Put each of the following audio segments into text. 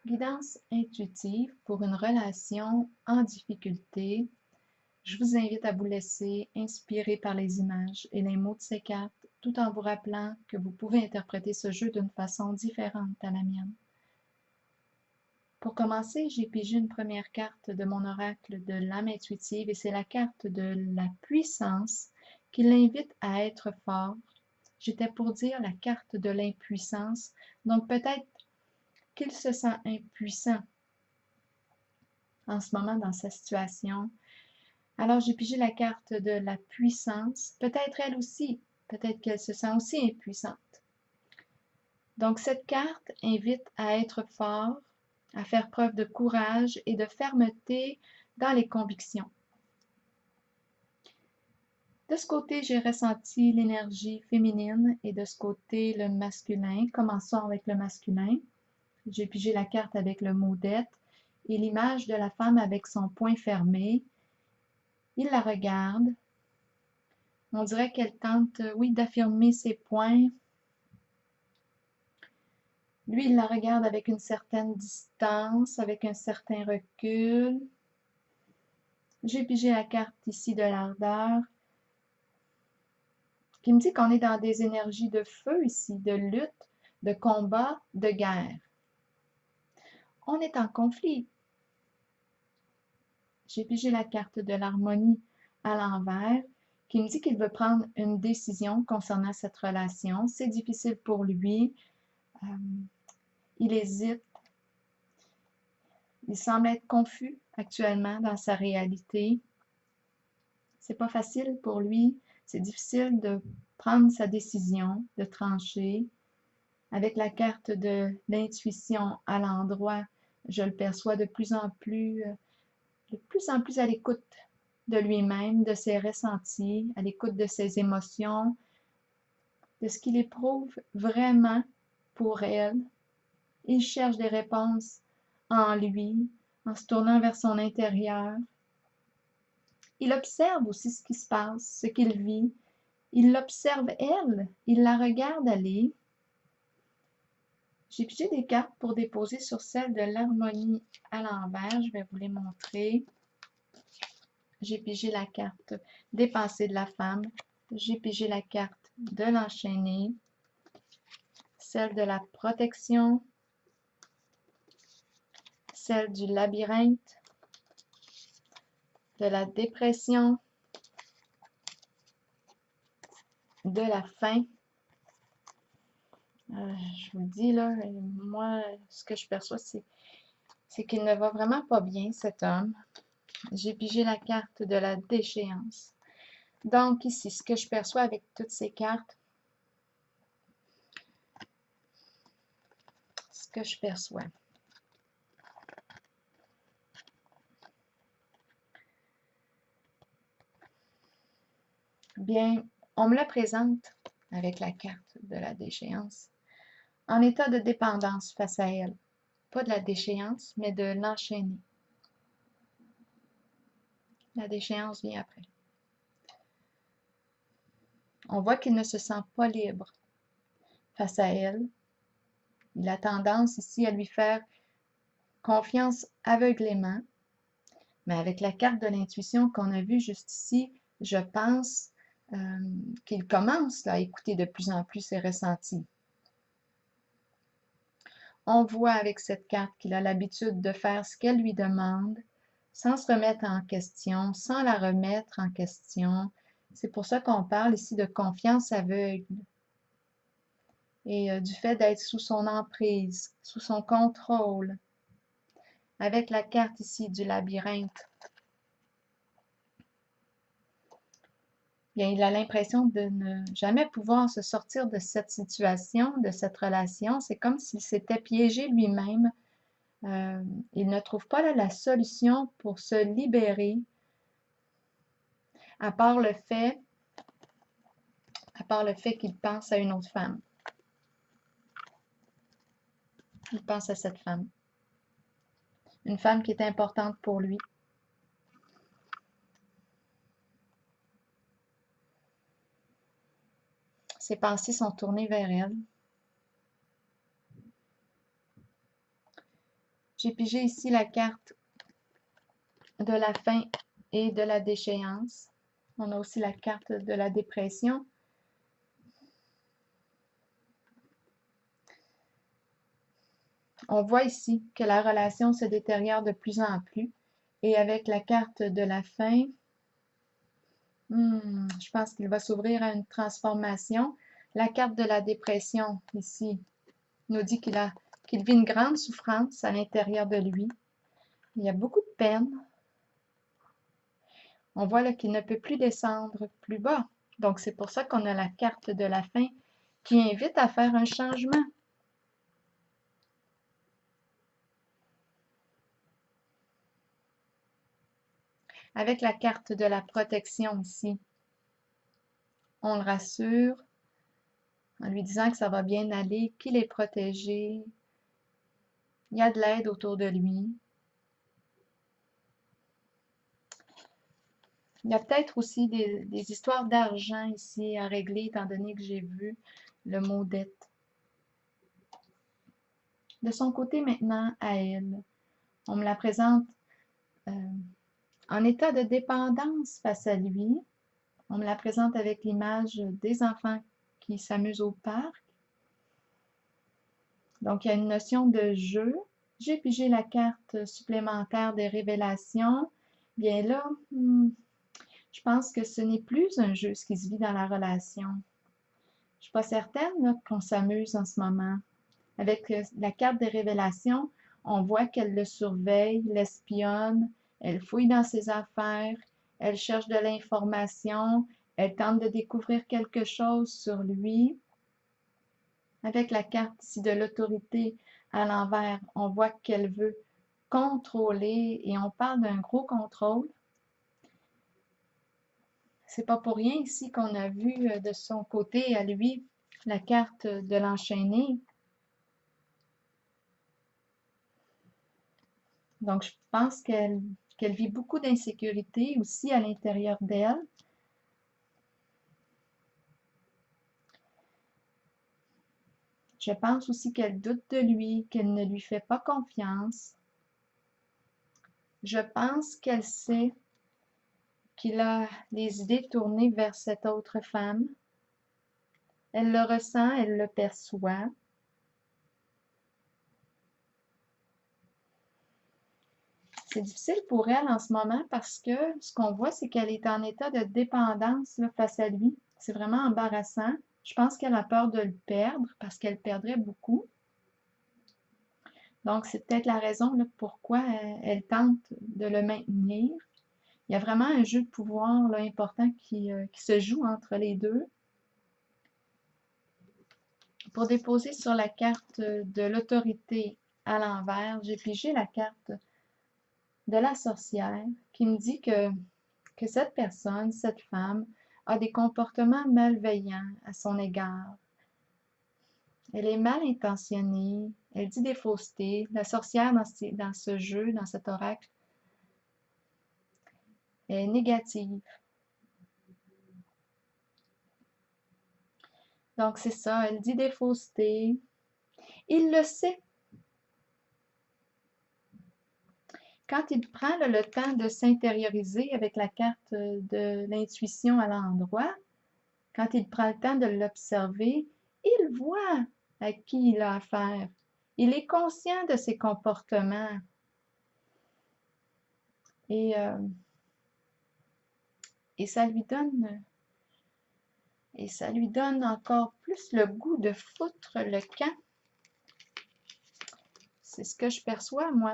Guidance intuitive pour une relation en difficulté. Je vous invite à vous laisser inspirer par les images et les mots de ces cartes, tout en vous rappelant que vous pouvez interpréter ce jeu d'une façon différente à la mienne. Pour commencer, j'ai pigé une première carte de mon oracle de l'âme intuitive et c'est la carte de la puissance qui l'invite à être fort. J'étais pour dire la carte de l'impuissance, donc peut-être qu'il se sent impuissant en ce moment dans sa situation. Alors j'ai pigé la carte de la puissance, peut-être elle aussi, peut-être qu'elle se sent aussi impuissante. Donc cette carte invite à être fort, à faire preuve de courage et de fermeté dans les convictions. De ce côté, j'ai ressenti l'énergie féminine et de ce côté, le masculin. Commençons avec le masculin. J'ai pigé la carte avec le mot d'être et l'image de la femme avec son poing fermé. Il la regarde. On dirait qu'elle tente, oui, d'affirmer ses points. Lui, il la regarde avec une certaine distance, avec un certain recul. J'ai pigé la carte ici de l'ardeur, qui me dit qu'on est dans des énergies de feu ici, de lutte, de combat, de guerre. On est en conflit. J'ai pigé la carte de l'harmonie à l'envers, qui me dit qu'il veut prendre une décision concernant cette relation. C'est difficile pour lui. Il hésite. Il semble être confus actuellement dans sa réalité. C'est pas facile pour lui. C'est difficile de prendre sa décision, de trancher. Avec la carte de l'intuition à l'endroit, je le perçois de plus en plus à l'écoute de lui-même, de ses ressentis, à l'écoute de ses émotions, de ce qu'il éprouve vraiment pour elle. Il cherche des réponses en lui, en se tournant vers son intérieur. Il observe aussi ce qui se passe, ce qu'il vit. Il l'observe elle, il la regarde aller. J'ai pigé des cartes pour déposer sur celle de l'harmonie à l'envers. Je vais vous les montrer. J'ai pigé la carte des pensées de la femme. J'ai pigé la carte de l'enchaîné, celle de la protection, celle du labyrinthe, de la dépression, de la faim. Je vous le dis là, moi, ce que je perçois, c'est qu'il ne va vraiment pas bien, cet homme. J'ai pigé la carte de la déchéance. Donc ici, ce que je perçois avec toutes ces cartes, ce que je perçois. Bien, on me la présente avec la carte de la déchéance en état de dépendance face à elle. Pas de la déchéance, mais de l'enchaîner. La déchéance vient après. On voit qu'il ne se sent pas libre face à elle. Il a tendance ici à lui faire confiance aveuglément. Mais avec la carte de l'intuition qu'on a vue juste ici, je pense qu'il commence à écouter de plus en plus ses ressentis. On voit avec cette carte qu'il a l'habitude de faire ce qu'elle lui demande, sans se remettre en question, sans la remettre en question. C'est pour ça qu'on parle ici de confiance aveugle et du fait d'être sous son emprise, sous son contrôle. Avec la carte ici du labyrinthe, bien, il a l'impression de ne jamais pouvoir se sortir de cette situation, de cette relation. C'est comme s'il s'était piégé lui-même. Il ne trouve pas là, la solution pour se libérer, à part le fait qu'il pense à une autre femme. Il pense à cette femme. Une femme qui est importante pour lui. Ses pensées sont tournées vers elle. J'ai pigé ici la carte de la fin et de la déchéance. On a aussi la carte de la dépression. On voit ici que la relation se détériore de plus en plus. Et avec la carte de la fin, je pense qu'il va s'ouvrir à une transformation. La carte de la dépression, ici, nous dit qu'il vit une grande souffrance à l'intérieur de lui. Il y a beaucoup de peine. On voit là qu'il ne peut plus descendre plus bas. Donc, c'est pour ça qu'on a la carte de la fin qui invite à faire un changement. Avec la carte de la protection ici, on le rassure en lui disant que ça va bien aller, qu'il est protégé. Il y a de l'aide autour de lui. Il y a peut-être aussi des histoires d'argent ici à régler, étant donné que j'ai vu le mot dette. De son côté maintenant, à elle, on me la présente en état de dépendance face à lui. On me la présente avec l'image des enfants qui s'amusent au parc. Donc, il y a une notion de jeu. J'ai pigé la carte supplémentaire des révélations. Bien là, je pense que ce n'est plus un jeu ce qui se vit dans la relation. Je ne suis pas certaine qu'on s'amuse en ce moment. Avec la carte des révélations, on voit qu'elle le surveille, l'espionne, elle fouille dans ses affaires, elle cherche de l'information, elle tente de découvrir quelque chose sur lui. Avec la carte ici de l'autorité à l'envers, on voit qu'elle veut contrôler et on parle d'un gros contrôle. C'est pas pour rien ici qu'on a vu de son côté à lui la carte de l'enchaîné. Donc, je pense qu'elle vit beaucoup d'insécurité aussi à l'intérieur d'elle. Je pense aussi qu'elle doute de lui, qu'elle ne lui fait pas confiance. Je pense qu'elle sait qu'il a les idées tournées vers cette autre femme. Elle le ressent, elle le perçoit. C'est difficile pour elle en ce moment parce que ce qu'on voit, c'est qu'elle est en état de dépendance là, face à lui. C'est vraiment embarrassant. Je pense qu'elle a peur de le perdre parce qu'elle perdrait beaucoup. Donc, c'est peut-être la raison là, pourquoi elle tente de le maintenir. Il y a vraiment un jeu de pouvoir là, important qui se joue entre les deux. Pour déposer sur la carte de l'autorité à l'envers, j'ai pigé la carte de la sorcière qui me dit que cette personne, cette femme, a des comportements malveillants à son égard. Elle est mal intentionnée, elle dit des faussetés. La sorcière dans ce jeu, dans cet oracle, est négative. Donc c'est ça, elle dit des faussetés. Il le sait. Quand il prend le temps de s'intérioriser avec la carte de l'intuition à l'endroit, quand il prend le temps de l'observer, il voit à qui il a affaire. Il est conscient de ses comportements. Et ça lui donne encore plus le goût de foutre le camp. C'est ce que je perçois, moi.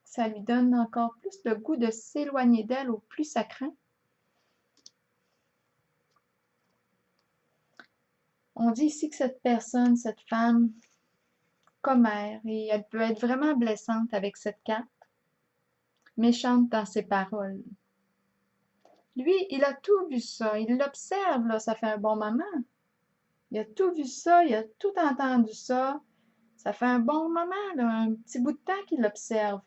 Ça lui donne encore plus le goût de s'éloigner d'elle au plus ça craint. On dit ici que cette personne, cette femme, commère, et elle peut être vraiment blessante avec cette carte, méchante dans ses paroles. Lui, il a tout vu ça, il l'observe, là, ça fait un bon moment. Il a tout vu ça, il a tout entendu ça. Ça fait un bon moment, là, un petit bout de temps qu'il l'observe.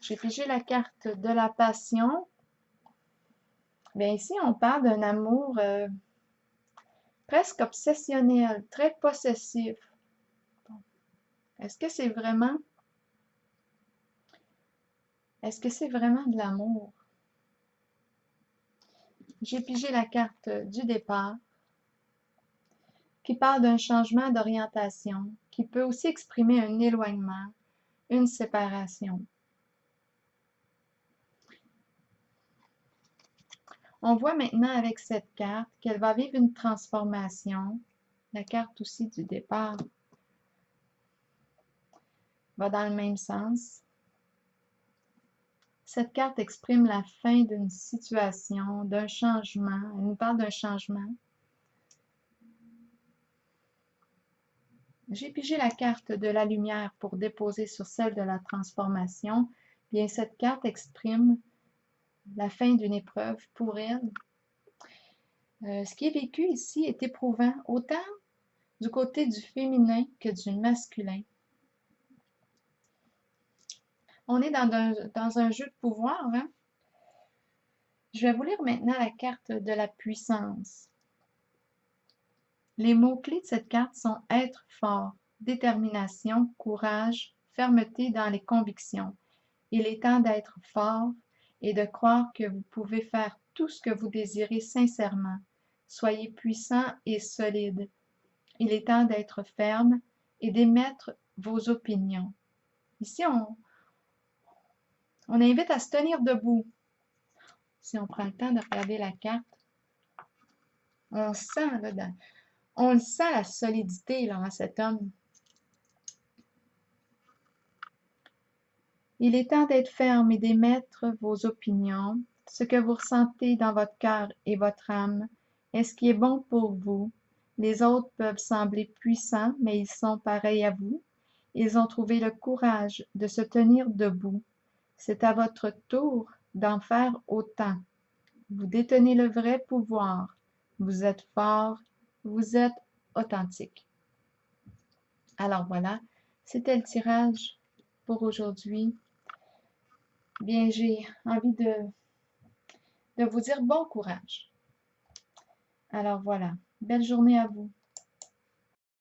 J'ai pigé la carte de la passion. Bien ici, on parle d'un amour presque obsessionnel, très possessif. Est-ce que c'est vraiment, est-ce que c'est vraiment de l'amour? J'ai pigé la carte du départ qui parle d'un changement d'orientation, qui peut aussi exprimer un éloignement, une séparation. On voit maintenant avec cette carte qu'elle va vivre une transformation. La carte aussi du départ va dans le même sens. Cette carte exprime la fin d'une situation, d'un changement. Elle nous parle d'un changement. J'ai pigé la carte de la lumière pour déposer sur celle de la transformation. Bien, cette carte exprime la fin d'une épreuve pour elle. Ce qui est vécu ici est éprouvant, autant du côté du féminin que du masculin. On est dans un jeu de pouvoir, hein? Je vais vous lire maintenant la carte de la puissance. Les mots-clés de cette carte sont être fort, détermination, courage, fermeté dans les convictions. Il est temps d'être fort et de croire que vous pouvez faire tout ce que vous désirez sincèrement. Soyez puissant et solide. Il est temps d'être ferme et d'émettre vos opinions. Ici, on invite à se tenir debout. Si on prend le temps de regarder la carte, on sent, là, on le sent la solidité là, en cet homme. Il est temps d'être ferme et d'émettre vos opinions. Ce que vous ressentez dans votre cœur et votre âme est ce qui est bon pour vous. Les autres peuvent sembler puissants, mais ils sont pareils à vous. Ils ont trouvé le courage de se tenir debout. C'est à votre tour d'en faire autant. Vous détenez le vrai pouvoir. Vous êtes fort. Vous êtes authentique. Alors voilà, c'était le tirage pour aujourd'hui. Bien, j'ai envie de vous dire bon courage. Alors voilà, belle journée à vous.